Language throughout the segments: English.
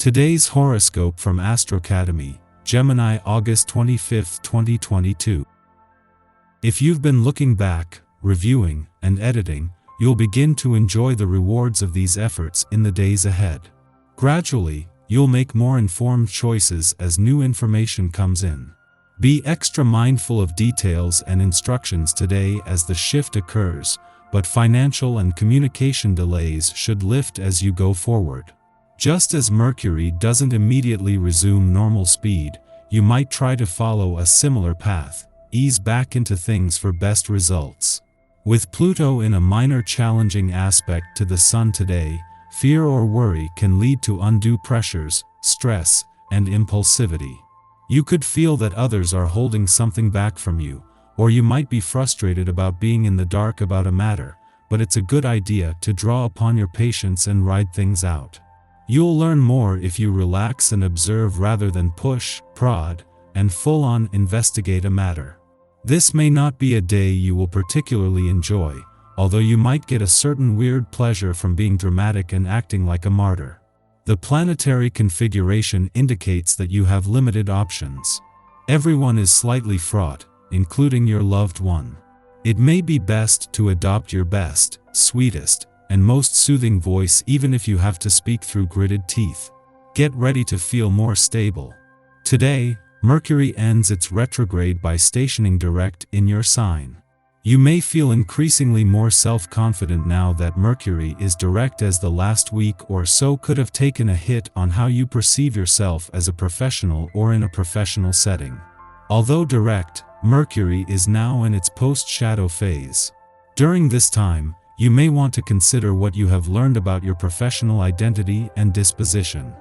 Today's horoscope from Astrocademy, Gemini, August 25, 2022. If you've been looking back, reviewing, and editing, you'll begin to enjoy the rewards of these efforts in the days ahead. Gradually, you'll make more informed choices as new information comes in. Be extra mindful of details and instructions today as the shift occurs, but financial and communication delays should lift as you go forward. Just as Mercury doesn't immediately resume normal speed, you might try to follow a similar path, ease back into things for best results. With Pluto in a minor challenging aspect to the Sun today, fear or worry can lead to undue pressures, stress, and impulsivity. You could feel that others are holding something back from you, or you might be frustrated about being in the dark about a matter, but it's a good idea to draw upon your patience and ride things out. You'll learn more if you relax and observe rather than push, prod, and full-on investigate a matter. This may not be a day you will particularly enjoy, although you might get a certain weird pleasure from being dramatic and acting like a martyr. The planetary configuration indicates that you have limited options. Everyone is slightly fraught, including your loved one. It may be best to adopt your best, sweetest, and most soothing voice even if you have to speak through gritted teeth. Get ready to feel more stable. Today, Mercury ends its retrograde by stationing direct in your sign. You may feel increasingly more self-confident now that Mercury is direct, as the last week or so could have taken a hit on how you perceive yourself as a professional or in a professional setting. Although direct, Mercury is now in its post-shadow phase. During this time, you may want to consider what you have learned about your professional identity and disposition.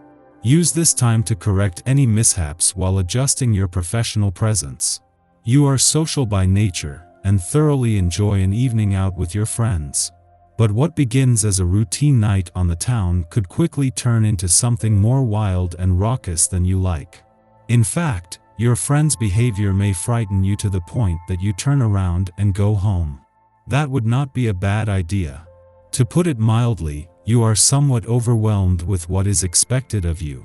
Use this time to correct any mishaps while adjusting your professional presence. You are social by nature and thoroughly enjoy an evening out with your friends. But what begins as a routine night on the town could quickly turn into something more wild and raucous than you like. In fact, your friends' behavior may frighten you to the point that you turn around and go home. That would not be a bad idea. To put it mildly, you are somewhat overwhelmed with what is expected of you.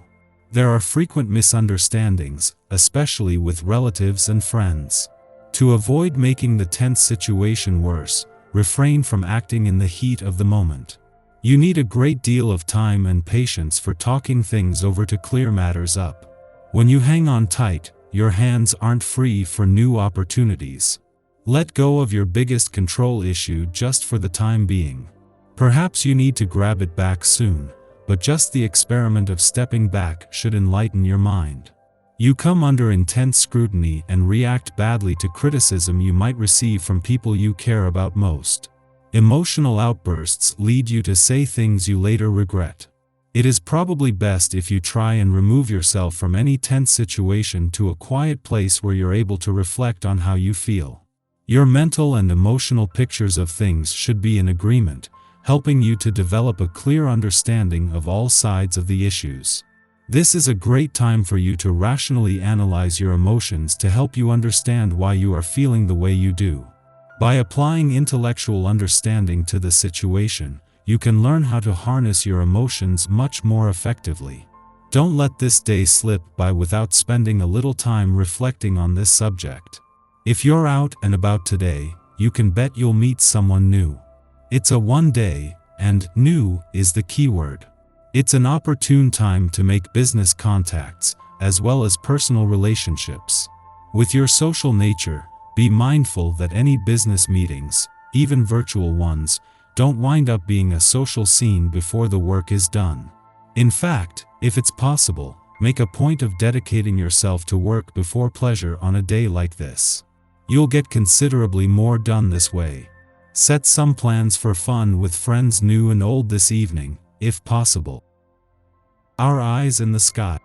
There are frequent misunderstandings, especially with relatives and friends. To avoid making the tense situation worse, refrain from acting in the heat of the moment. You need a great deal of time and patience for talking things over to clear matters up. When you hang on tight, your hands aren't free for new opportunities. Let go of your biggest control issue just for the time being. Perhaps you need to grab it back soon, but just the experiment of stepping back should enlighten your mind. You come under intense scrutiny and react badly to criticism you might receive from people you care about most. Emotional outbursts lead you to say things you later regret. It is probably best if you try and remove yourself from any tense situation to a quiet place where you're able to reflect on how you feel. Your mental and emotional pictures of things should be in agreement, helping you to develop a clear understanding of all sides of the issues. This is a great time for you to rationally analyze your emotions to help you understand why you are feeling the way you do. By applying intellectual understanding to the situation, you can learn how to harness your emotions much more effectively. Don't let this day slip by without spending a little time reflecting on this subject. If you're out and about today, you can bet you'll meet someone new. It's a one day, and new is the keyword. It's an opportune time to make business contacts, as well as personal relationships. With your social nature, be mindful that any business meetings, even virtual ones, don't wind up being a social scene before the work is done. In fact, if it's possible, make a point of dedicating yourself to work before pleasure on a day like this. You'll get considerably more done this way. Set some plans for fun with friends new and old this evening, if possible. Our eyes in the sky.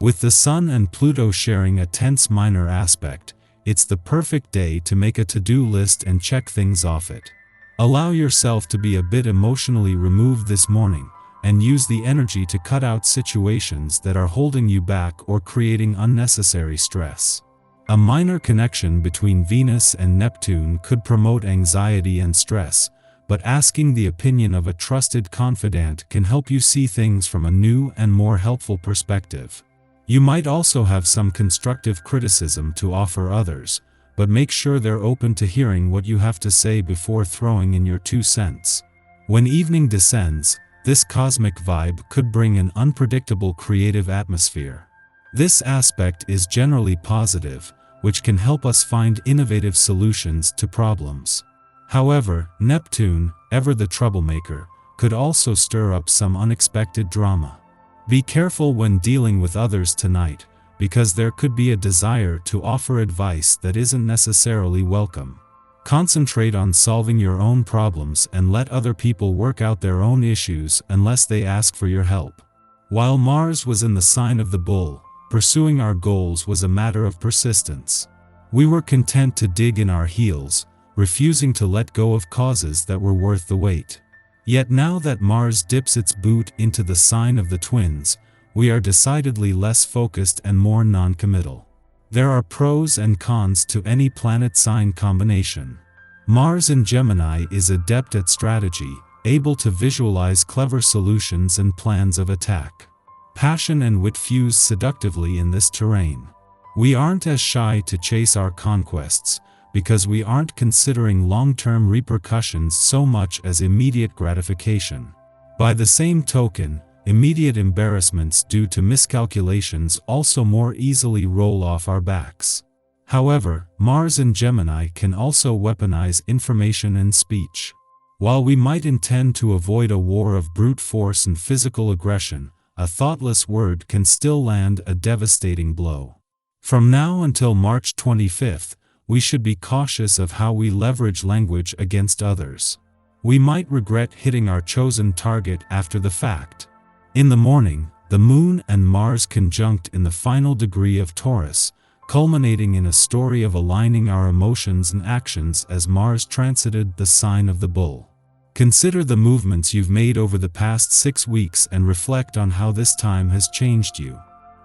With the Sun and Pluto sharing a tense minor aspect, it's the perfect day to make a to-do list and check things off it. Allow yourself to be a bit emotionally removed this morning, and use the energy to cut out situations that are holding you back or creating unnecessary stress. A minor connection between Venus and Neptune could promote anxiety and stress, but asking the opinion of a trusted confidant can help you see things from a new and more helpful perspective. You might also have some constructive criticism to offer others, but make sure they're open to hearing what you have to say before throwing in your 2 cents. When evening descends, this cosmic vibe could bring an unpredictable creative atmosphere. This aspect is generally positive, which can help us find innovative solutions to problems. However, Neptune, ever the troublemaker, could also stir up some unexpected drama. Be careful when dealing with others tonight, because there could be a desire to offer advice that isn't necessarily welcome. Concentrate on solving your own problems and let other people work out their own issues unless they ask for your help. While Mars was in the sign of the Bull, pursuing our goals was a matter of persistence. We were content to dig in our heels, refusing to let go of causes that were worth the wait. Yet now that Mars dips its boot into the sign of the Twins, we are decidedly less focused and more non-committal. There are pros and cons to any planet-sign combination. Mars in Gemini is adept at strategy, able to visualize clever solutions and plans of attack. Passion and wit fuse seductively in this terrain. We aren't as shy to chase our conquests, because we aren't considering long-term repercussions so much as immediate gratification. By the same token, immediate embarrassments due to miscalculations also more easily roll off our backs. However, Mars in Gemini can also weaponize information and speech. While we might intend to avoid a war of brute force and physical aggression, a thoughtless word can still land a devastating blow. From now until March 25th, we should be cautious of how we leverage language against others. We might regret hitting our chosen target after the fact. In the morning, the Moon and Mars conjunct in the final degree of Taurus, culminating in a story of aligning our emotions and actions as Mars transited the sign of the Bull. Consider the movements you've made over the past 6 weeks and reflect on how this time has changed you.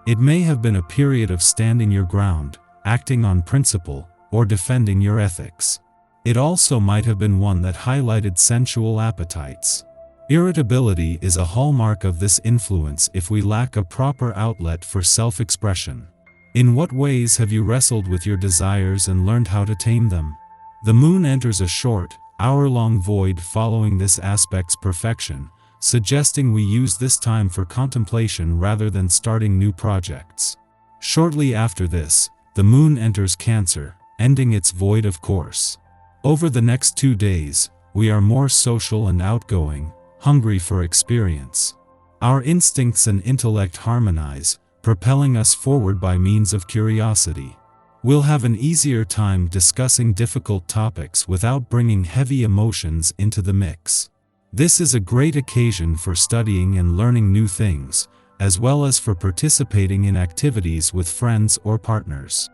It may have been a period of standing your ground, acting on principle, or defending your ethics. It also might have been one that highlighted sensual appetites. Irritability is a hallmark of this influence if we lack a proper outlet for self-expression. In what ways have you wrestled with your desires and learned how to tame them? The Moon enters a short, hour-long void following this aspect's perfection, suggesting we use this time for contemplation rather than starting new projects. Shortly after this, the Moon enters Cancer, ending its void of course. Over the next 2 days, we are more social and outgoing, hungry for experience. Our instincts and intellect harmonize, propelling us forward by means of curiosity. We'll have an easier time discussing difficult topics without bringing heavy emotions into the mix. This is a great occasion for studying and learning new things, as well as for participating in activities with friends or partners.